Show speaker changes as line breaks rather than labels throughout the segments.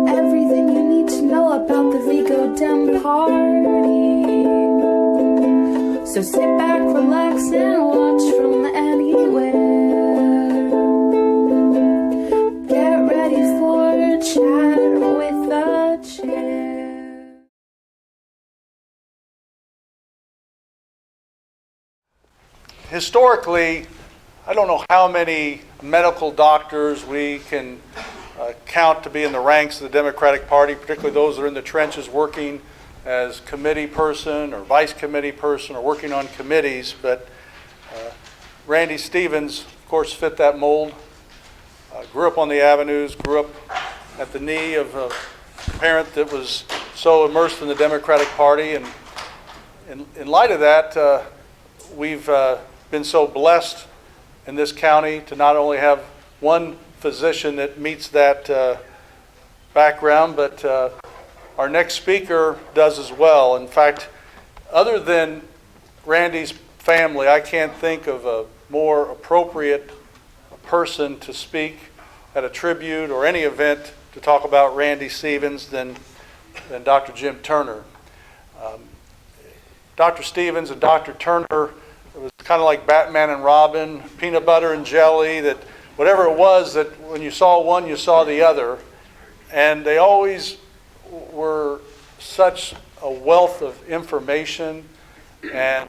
Everything you need to know about the Vigo Dem Party. So sit back, relax, and watch from anywhere. Get ready for a chat with a chair.
Historically, I don't know how many medical doctors we can count to be in the ranks of the Democratic Party, particularly those that are in the trenches working as committee person or vice committee person or working on committees. But Randy Stevens, of course, fit that mold. Grew up on the avenues, grew up at the knee of a parent that was so immersed in the Democratic Party. And in light of that, we've been so blessed in this county to not only have one physician that meets that background, but our next speaker does as well. In fact, other than Randy's family, I can't think of a more appropriate person to speak at a tribute or any event to talk about Randy Stevens than Dr. Jim Turner. Dr. Stevens and Dr. Turner, it was kind of like Batman and Robin, peanut butter and jelly, that whatever it was, that when you saw one, you saw the other. And they always were such a wealth of information. And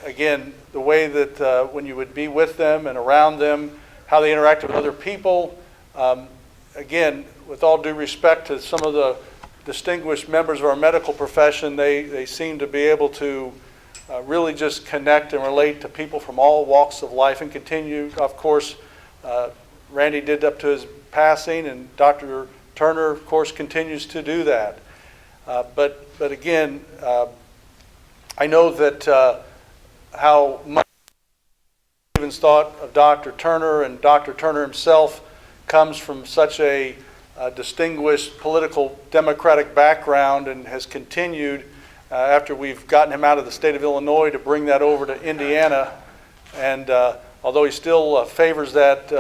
again, the way that when you would be with them and around them, how they interacted with other people. Again, with all due respect to some of the distinguished members of our medical profession, they seem to be able to really just connect and relate to people from all walks of life and continue. Of course, Randy did up to his passing, and Dr. Turner, of course, continues to do that. But again, I know that how much Stevens thought of Dr. Turner, and Dr. Turner himself comes from such a distinguished political Democratic background and has continued after we've gotten him out of the state of Illinois to bring that over to Indiana. And although he still favors that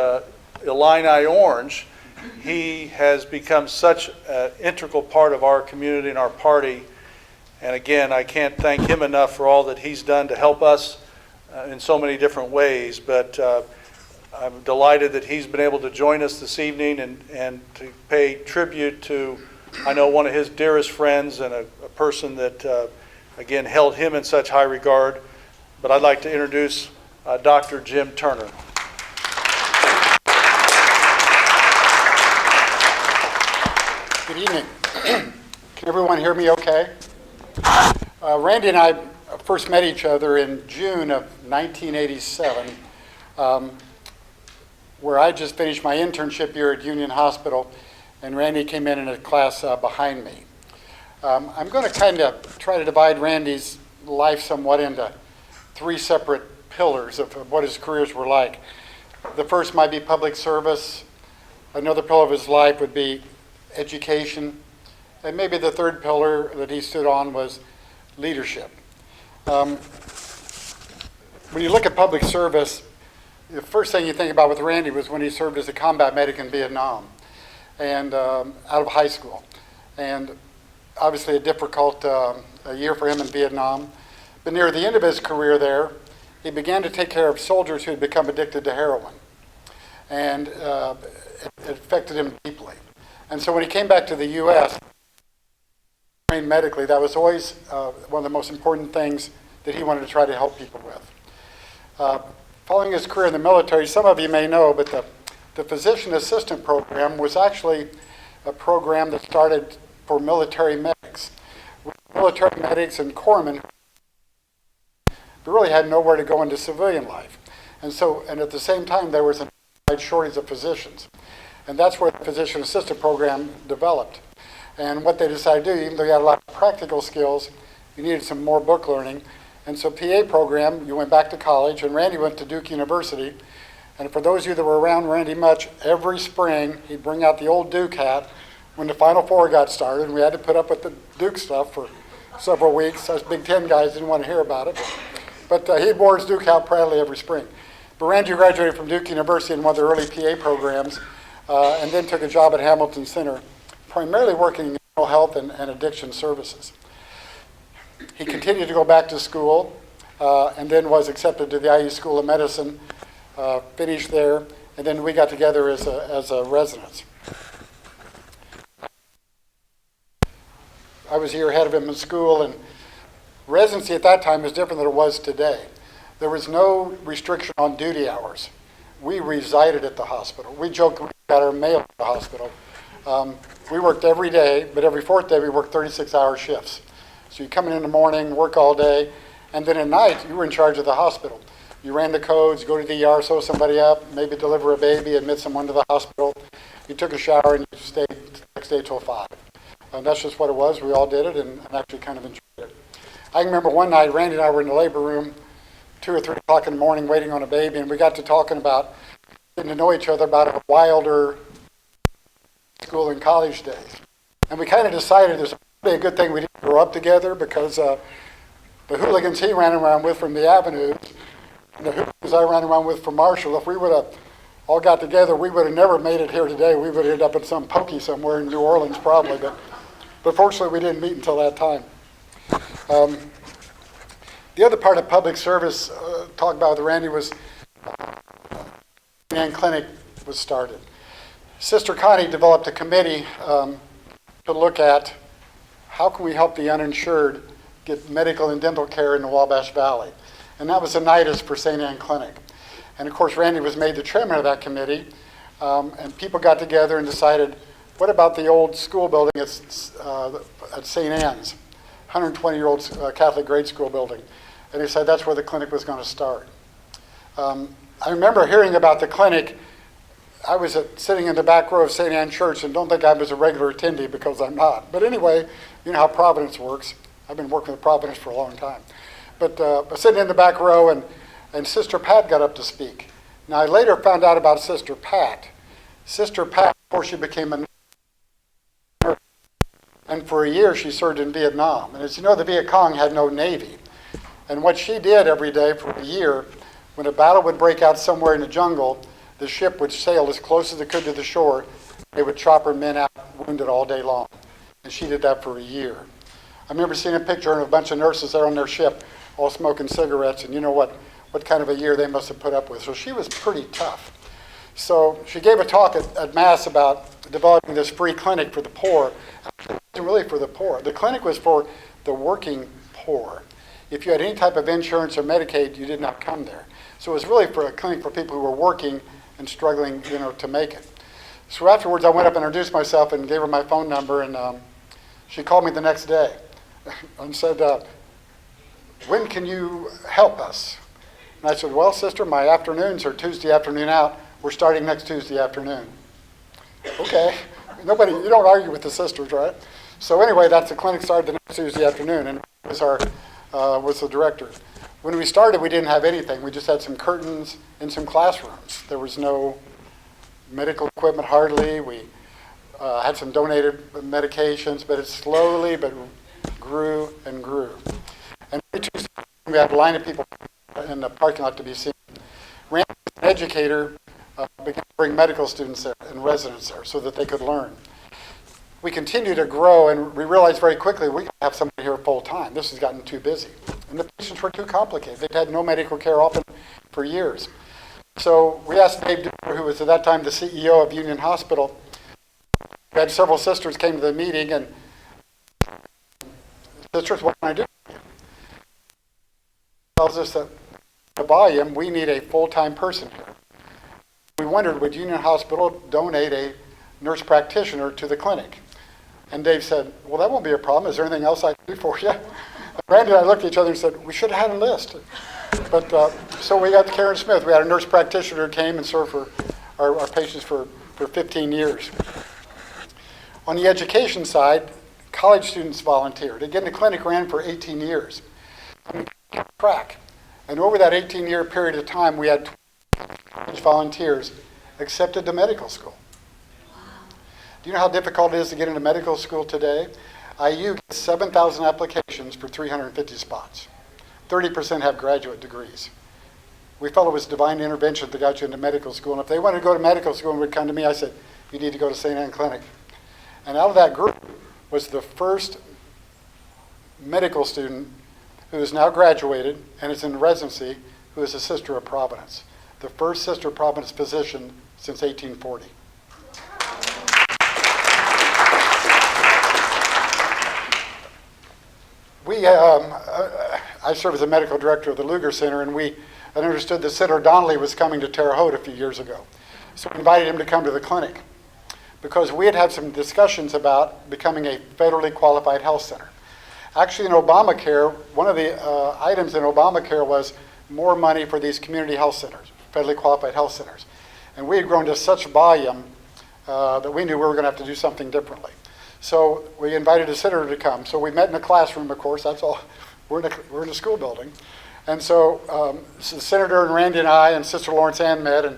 Illini orange, he has become such an integral part of our community and our party. And again, I can't thank him enough for all that he's done to help us in so many different ways. But I'm delighted that he's been able to join us this evening and to pay tribute to, I know, one of his dearest friends and a person that, again, held him in such high regard. But I'd like to introduce Dr. Jim Turner.
Good evening. Can everyone hear me okay? Randy and I first met each other in June of 1987, where I just finished my internship here at Union Hospital, and Randy came in a class behind me. I'm going to kind of try to divide Randy's life somewhat into three separate pillars of what his careers were like. The first might be public service. Another pillar of his life would be education. And maybe the third pillar that he stood on was leadership. When you look at public service, the first thing you think about with Randy was when he served as a combat medic in Vietnam and out of high school. And obviously a difficult a year for him in Vietnam. But near the end of his career there, he began to take care of soldiers who had become addicted to heroin. And it affected him deeply. And so when he came back to the U.S., trained medically, that was always one of the most important things that he wanted to try to help people with. Following his career in the military, some of you may know, but the physician assistant program was actually a program that started for military medics. Military medics and corpsmen really had nowhere to go into civilian life. And at the same time, there was a shortage of physicians. And that's where the physician assistant program developed. And what they decided to do, even though you had a lot of practical skills, you needed some more book learning. And so PA program, you went back to college, and Randy went to Duke University. And for those of you that were around Randy much, every spring he'd bring out the old Duke hat when the Final Four got started, and we had to put up with the Duke stuff for several weeks. Us Big Ten guys didn't want to hear about it. But he wore his Duke hat proudly every spring. But Randy graduated from Duke University in one of the early PA programs, and then took a job at Hamilton Center, primarily working in mental health and addiction services. He continued to go back to school, and then was accepted to the IU School of Medicine, finished there, and then we got together as a residence. I was a year ahead of him in school, and residency at that time was different than it was today. There was no restriction on duty hours. We resided at the hospital. We joked we got our mail at the hospital. We worked every day, but every fourth day we worked 36-hour shifts. So you come in the morning, work all day, and then at night you were in charge of the hospital. You ran the codes, go to the ER, sew somebody up, maybe deliver a baby, admit someone to the hospital. You took a shower and you stayed the next day till 5. And that's just what it was. We all did it and actually kind of enjoyed it. I can remember one night, Randy and I were in the labor room, 2 or 3 o'clock in the morning, waiting on a baby, and we got to talking about getting to know each other about our wilder school and college days. And we kind of decided there's probably a good thing we didn't grow up together, because the hooligans he ran around with from the Avenues, and the hooligans I ran around with from Marshall, if we would have all got together, we would have never made it here today. We would have ended up at some pokey somewhere in New Orleans probably, but fortunately we didn't meet until that time. The other part of public service talked about with Randy was St. Ann Clinic was started. Sister Connie developed a committee to look at how can we help the uninsured get medical and dental care in the Wabash Valley. And that was a nidus for St. Ann Clinic. And of course, Randy was made the chairman of that committee, and people got together and decided, what about the old school building at St. Anne's, 120-year-old Catholic grade school building? And he said that's where the clinic was going to start. I remember hearing about the clinic. I was sitting in the back row of St. Anne Church, and don't think I was a regular attendee, because I'm not. But anyway, you know how Providence works. I've been working with Providence for a long time. But sitting in the back row, and Sister Pat got up to speak. Now, I later found out about Sister Pat. Sister Pat, before she became a nurse, and for a year she served in Vietnam. And as you know, the Viet Cong had no Navy. And what she did every day for a year, when a battle would break out somewhere in the jungle, the ship would sail as close as it could to the shore. They would chop her men out, wounded all day long. And she did that for a year. I remember seeing a picture of a bunch of nurses there on their ship, all smoking cigarettes, and you know what kind of a year they must have put up with. So she was pretty tough. So she gave a talk at Mass about developing this free clinic for the poor. It wasn't really for the poor. The clinic was for the working poor. If you had any type of insurance or Medicaid, you did not come there. So it was really for a clinic for people who were working and struggling, to make it. So afterwards, I went up and introduced myself and gave her my phone number, and she called me the next day and said, when can you help us? And I said, well, sister, my afternoons are Tuesday afternoon out. We're starting next Tuesday afternoon. Okay. You don't argue with the sisters, right? So anyway, that's the clinic started the next Tuesday afternoon, and was the director. When we started, we didn't have anything. We just had some curtains in some classrooms. There was no medical equipment hardly. We had some donated medications, but it slowly but grew and grew. And every Tuesday, we had a line of people in the parking lot to be seen. Randy, an educator, began to bring medical students there and residents there so that they could learn. We continued to grow, and we realized very quickly we could have somebody here full time. This has gotten too busy. And the patients were too complicated. They'd had no medical care often for years. So we asked Dave Duper, who was at that time the CEO of Union Hospital. We had several sisters came to the meeting, and sisters, what can I do? Tells us that the volume, we need a full-time person here. We wondered, would Union Hospital donate a nurse practitioner to the clinic? And Dave said, well, that won't be a problem. Is there anything else I can do for you? And Randy and I looked at each other and said, we should have had a list. But so we got Karen Smith. We had a nurse practitioner who came and served for our patients for 15 years. On the education side, college students volunteered. Again, the clinic ran for 18 years. We kept track. And over that 18-year period of time, we had 20 volunteers accepted to medical school. Do you know how difficult it is to get into medical school today? IU gets 7,000 applications for 350 spots. 30% have graduate degrees. we felt it was divine intervention that got you into medical school. And if they wanted to go to medical school and would come to me, I said, you need to go to St. Anne Clinic. And out of that group was the first medical student who is now graduated and is in residency, who is a Sister of Providence. The first Sister of Providence physician since 1840. I serve as a medical director of the Luger Center, and I understood that Senator Donnelly was coming to Terre Haute a few years ago. So we invited him to come to the clinic because we had some discussions about becoming a federally qualified health center. Actually, in Obamacare, one of the items in Obamacare was more money for these community health centers, federally qualified health centers. And we had grown to such volume that we knew we were going to have to do something differently. So we invited a senator to come. So we met in a classroom, of course. That's all. We're in a school building. And so the senator and Randy and I and Sister Lawrence Ann met, and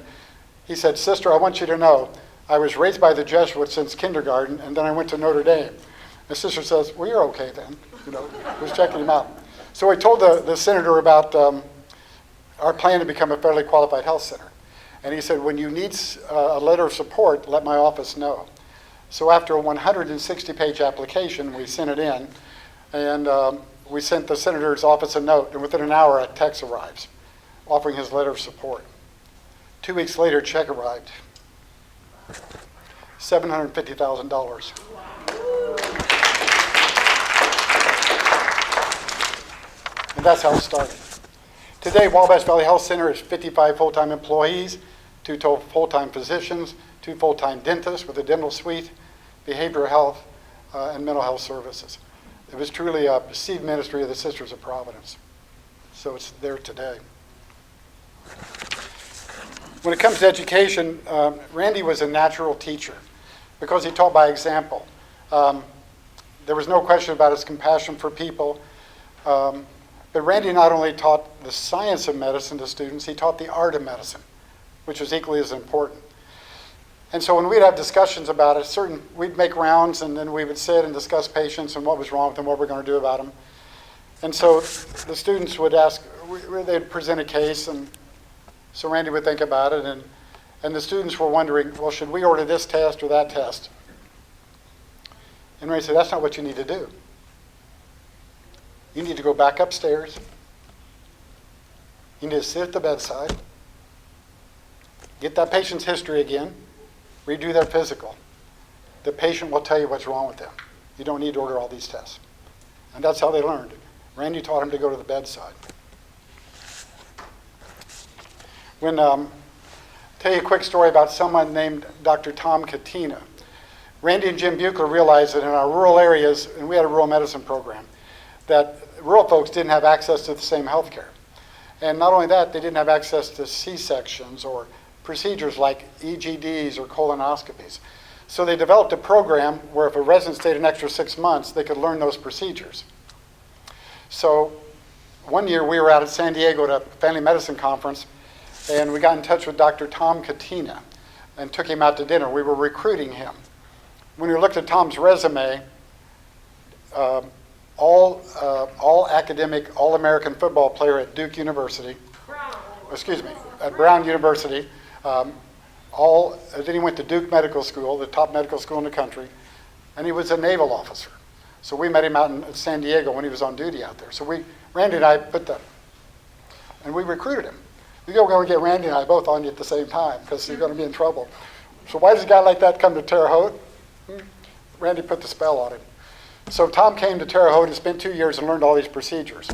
he said, Sister, I want you to know, I was raised by the Jesuits since kindergarten, and then I went to Notre Dame. And Sister says, well, you're okay then. Was checking him out. So we told the senator about our plan to become a federally qualified health center. And he said, when you need a letter of support, let my office know. So after a 160-page application, we sent it in, and we sent the senator's office a note, and within an hour, a text arrives offering his letter of support. 2 weeks later, a check arrived, $750,000. And that's how it started. Today, Wabash Valley Health Center is 55 full-time employees, 2 full-time physicians, 2 full-time dentists with a dental suite, behavioral health, and mental health services. It was truly a seed ministry of the Sisters of Providence. So it's there today. When it comes to education, Randy was a natural teacher because he taught by example. There was no question about his compassion for people. But Randy not only taught the science of medicine to students, he taught the art of medicine, which was equally as important. And so when we'd have discussions about it, we'd make rounds, and then we would sit and discuss patients and what was wrong with them, what we're going to do about them. And so the students would ask, they'd present a case, and so Randy would think about it, and the students were wondering, well, should we order this test or that test? And Randy said, that's not what you need to do. You need to go back upstairs. You need to sit at the bedside, get that patient's history again, redo their physical. The patient will tell you what's wrong with them. You don't need to order all these tests. And that's how they learned. Randy taught him to go to the bedside. Tell you a quick story about someone named Dr. Tom Katina. Randy and Jim Buechler realized that in our rural areas, and we had a rural medicine program, that rural folks didn't have access to the same health care. And not only that, they didn't have access to C-sections or procedures like EGDs or colonoscopies. So they developed a program where if a resident stayed an extra 6 months, they could learn those procedures. So one year we were out at San Diego at a family medicine conference, and we got in touch with Dr. Tom Katina and took him out to dinner. We were recruiting him. When we looked at Tom's resume, all academic, all-American football player at Duke University, at Brown University, then he went to Duke Medical School, the top medical school in the country, and he was a naval officer. So we met him out in San Diego when he was on duty out there. So Randy and I and we recruited him. We're going to get Randy and I both on you at the same time because you're going to be in trouble. So why does a guy like that come to Terre Haute? Randy put the spell on him. So Tom came to Terre Haute and spent 2 years and learned all these procedures.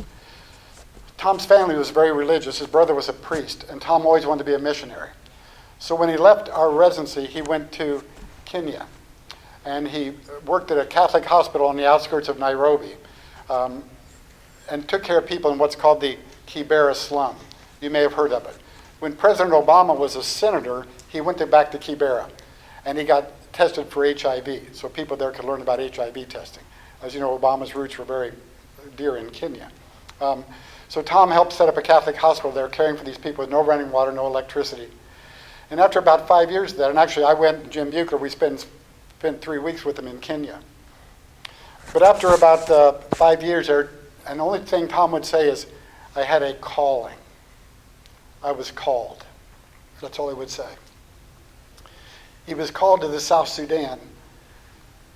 Tom's family was very religious. His brother was a priest, and Tom always wanted to be a missionary. So when he left our residency, he went to Kenya, and he worked at a Catholic hospital on the outskirts of Nairobi, and took care of people in what's called the Kibera slum. You may have heard of it. When President Obama was a senator, he went back to Kibera, and he got tested for HIV, so people there could learn about HIV testing. As you know, Obama's roots were very dear in Kenya. So Tom helped set up a Catholic hospital there, caring for these people with no running water, no electricity. And after about 5 years of that, and actually I went, Jim Buechler, we spent 3 weeks with him in Kenya. But after about 5 years there, and the only thing Tom would say is, I had a calling. I was called. That's all he would say. He was called to the South Sudan,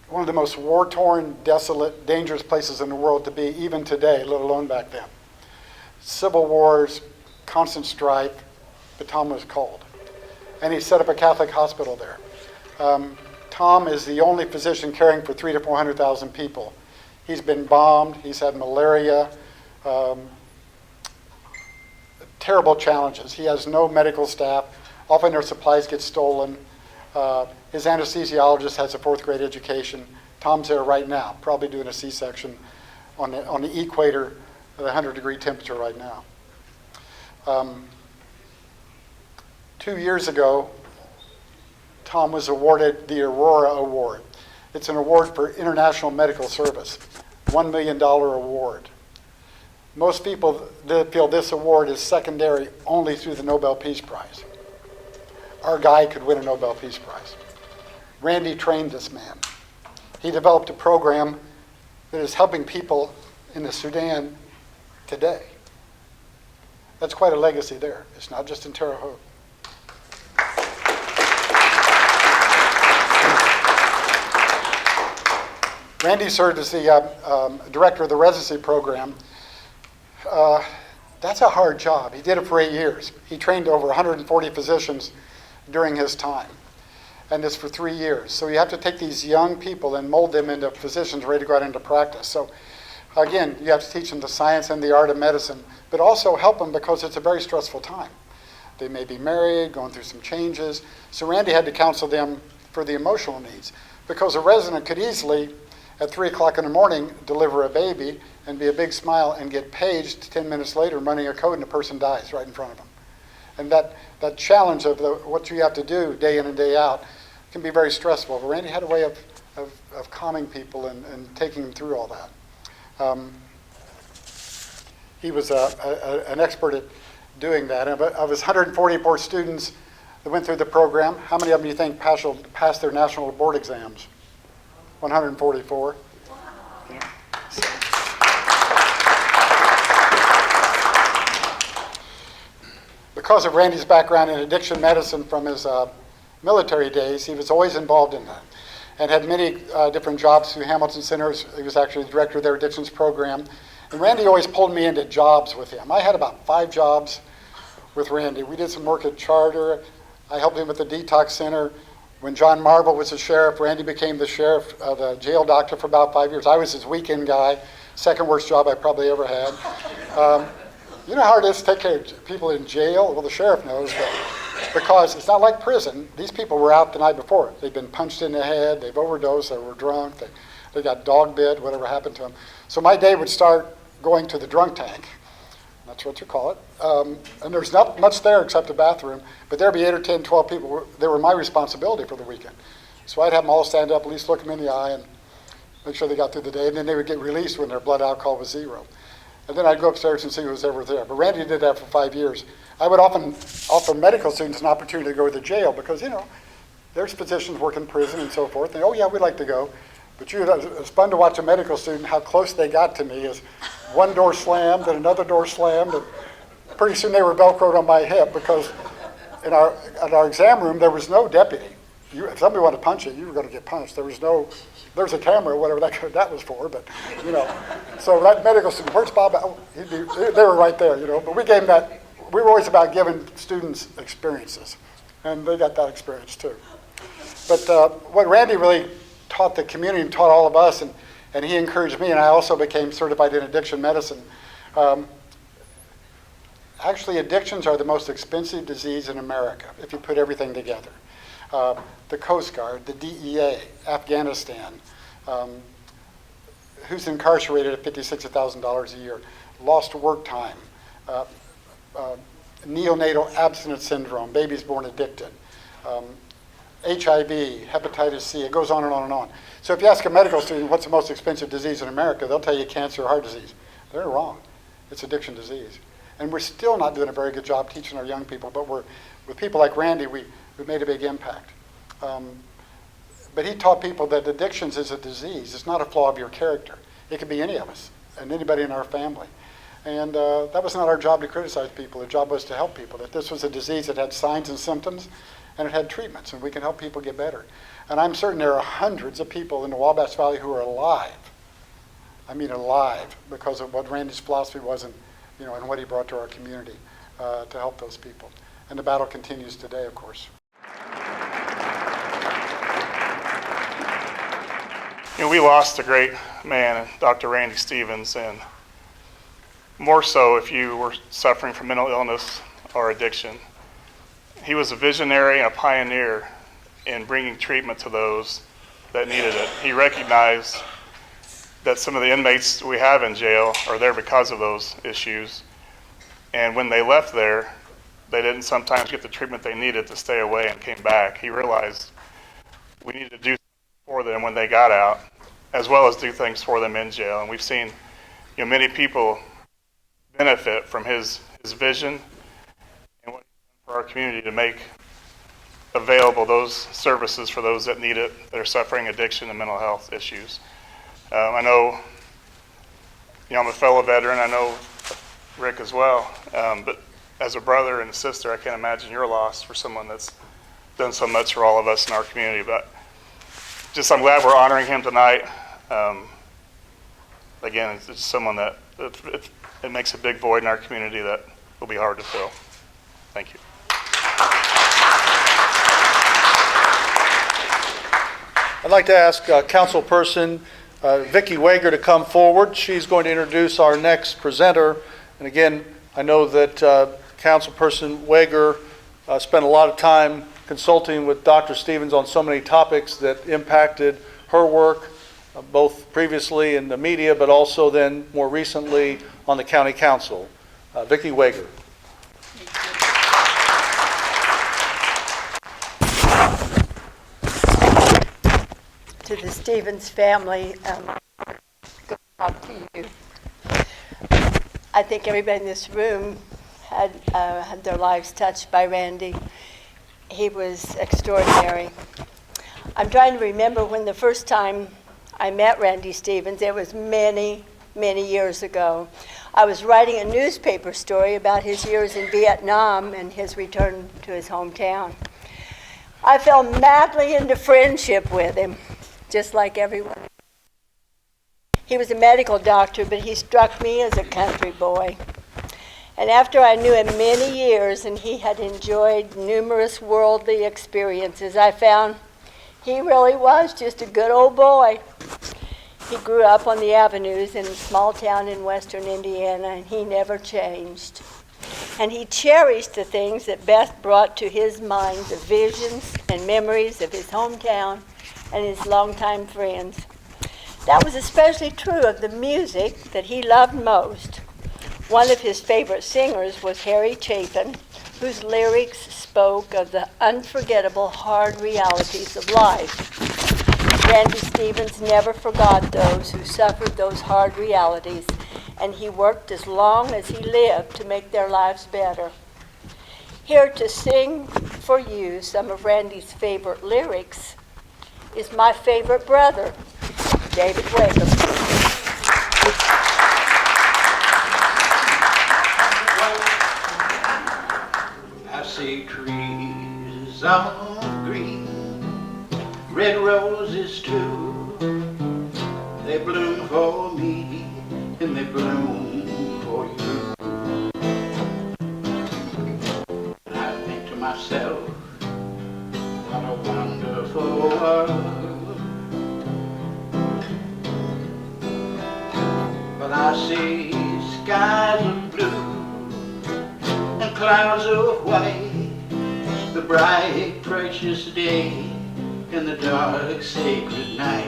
one of the most war-torn, desolate, dangerous places in the world to be, even today, let alone back then. Civil wars, constant strife, but Tom was called. And he set up a Catholic hospital there. Tom is the only physician caring for 300,000 to 400,000 people. He's been bombed, he's had malaria, terrible challenges. He has no medical staff. Often their supplies get stolen. His anesthesiologist has a 4th grade education. Tom's there right now, probably doing a C-section on the equator at 100-degree temperature right now. 2 years ago, Tom was awarded the Aurora Award. It's an award for international medical service, $1 million award. Most people feel this award is secondary only through the Nobel Peace Prize. Our guy could win a Nobel Peace Prize. Randy trained this man. He developed a program that is helping people in the Sudan today. That's quite a legacy there. It's not just in Terre Haute. Randy served as the director of the residency program. That's a hard job. He did it for 8 years. He trained over 140 physicians during his time. And it's for 3 years. So you have to take these young people and mold them into physicians ready to go out into practice. So again, you have to teach them the science and the art of medicine, but also help them because it's a very stressful time. They may be married, going through some changes. So Randy had to counsel them for the emotional needs because a resident could easily, at 3 o'clock in the morning, deliver a baby and be a big smile and get paged 10 minutes later running a code and the person dies right in front of them. And that challenge of what you have to do day in and day out can be very stressful. But Randy had a way of calming people and taking them through all that. He was an expert at doing that. And of his 144 students that went through the program, how many of them do you think passed their national board exams? 144. Yeah. Because of Randy's background in addiction medicine from his military days, he was always involved in that and had many different jobs through Hamilton Centers. He was actually the director of their addictions program. And Randy always pulled me into jobs with him. I had about 5 jobs with Randy. We did some work at Charter. I helped him with the detox center. When John Marble was the sheriff, Randy became the sheriff, the jail doctor for about 5 years. I was his weekend guy, second worst job I probably ever had. You know how it is to take care of people in jail? Well, the sheriff knows, but because it's not like prison. These people were out the night before. They've been punched in the head, they've overdosed, they were drunk, they got dog bit, whatever happened to them. So my day would start going to the drunk tank. That's what you call it. And there's not much there except a bathroom, but there'd be 8 or 10, 12 people. They were my responsibility for the weekend. So I'd have them all stand up, at least look them in the eye and make sure they got through the day, and then they would get released when their blood alcohol was 0. And then I'd go upstairs and see who was ever there. But Randy did that for 5 years. I would often offer medical students an opportunity to go to the jail because, you know, there's physicians work in prison and so forth. And, oh, yeah, we'd like to go. But it's fun to watch a medical student, how close they got to me as one door slammed and another door slammed. And pretty soon they were Velcroed on my hip because at our exam room, there was no deputy. If somebody wanted to punch you, you were going to get punched. There's a camera, whatever that was for, but, you know. So that medical student, where's Bob? Oh, they were right there, you know. But we were always about giving students experiences, and they got that experience too. But what Randy really taught the community and taught all of us, and he encouraged me, and I also became certified in addiction medicine. Actually, addictions are the most expensive disease in America if you put everything together. The Coast Guard, the DEA, Afghanistan, who's incarcerated at $50,000, $60,000 a year, lost work time, neonatal abstinence syndrome, babies born addicted, HIV, hepatitis C, it goes on and on and on. So if you ask a medical student what's the most expensive disease in America, they'll tell you cancer or heart disease. They're wrong. It's addiction disease. And we're still not doing a very good job teaching our young people, but with people like Randy, we've made a big impact. But he taught people that addictions is a disease. It's not a flaw of your character. It could be any of us and anybody in our family. And that was not our job to criticize people. Our job was to help people, that this was a disease that had signs and symptoms, and it had treatments, and we can help people get better. And I'm certain there are hundreds of people in the Wabash Valley who are alive. I mean alive, because of what Randy's philosophy was and what he brought to our community to help those people. And the battle continues today, of course.
We lost a great man, Dr. Randy Stevens, and more so if you were suffering from mental illness or addiction. He was a visionary and a pioneer in bringing treatment to those that needed it. He recognized that some of the inmates we have in jail are there because of those issues, and when they left there, they didn't sometimes get the treatment they needed to stay away and came back. He realized we needed to do for them when they got out, as well as do things for them in jail. And we've seen many people benefit from his vision and what he's done for our community to make available those services for those that need it, that are suffering addiction and mental health issues. I know, I'm a fellow veteran. I know Rick as well, but as a brother and a sister, I can't imagine your loss for someone that's done so much for all of us in our community. But I'm glad we're honoring him tonight. Again, it's just someone that it makes a big void in our community that will be hard to fill. Thank you.
I'd like to ask Councilperson Vicki Wager to come forward. She's going to introduce our next presenter. And again, I know that Councilperson Wager spent a lot of time consulting with Dr. Stevens on so many topics that impacted her work, both previously in the media, but also then more recently on the county council. Vicki Wager.
To the Stevens family, good to talk to you. I think everybody in this room had their lives touched by Randy. He was extraordinary. I'm trying to remember when the first time I met Randy Stevens. It was many, many years ago. I was writing a newspaper story about his years in Vietnam and his return to his hometown. I fell madly into friendship with him, just like everyone. He was a medical doctor, but he struck me as a country boy. And after I knew him many years and he had enjoyed numerous worldly experiences, I found he really was just a good old boy. He grew up on the avenues in a small town in western Indiana, and he never changed. And he cherished the things that Beth brought to his mind, the visions and memories of his hometown and his longtime friends. That was especially true of the music that he loved most. One of his favorite singers was Harry Chapin, whose lyrics spoke of the unforgettable hard realities of life. Randy Stevens never forgot those who suffered those hard realities, and he worked as long as he lived to make their lives better. Here to sing for you some of Randy's favorite lyrics is my favorite brother, David Wager.
I see trees of green, red roses too. They bloom for me and they bloom for you. And I think to myself, what a wonderful world. But I see skies of blue and clouds of white, the bright precious day and the dark sacred night.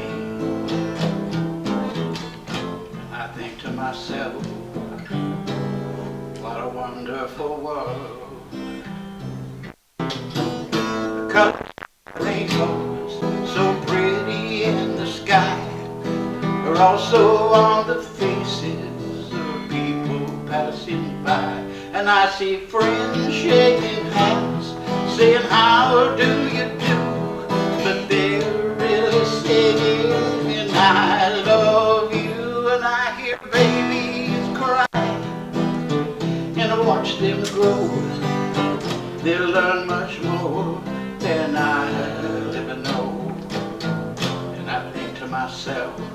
I think to myself, what a wonderful world. The colors of rainbows so pretty in the sky are also on the faces of people passing by. And I see friends shaking hands, saying, how do you do? But they're really saying, I love you. And I hear babies crying learn much more than I ever know. And I think to myself,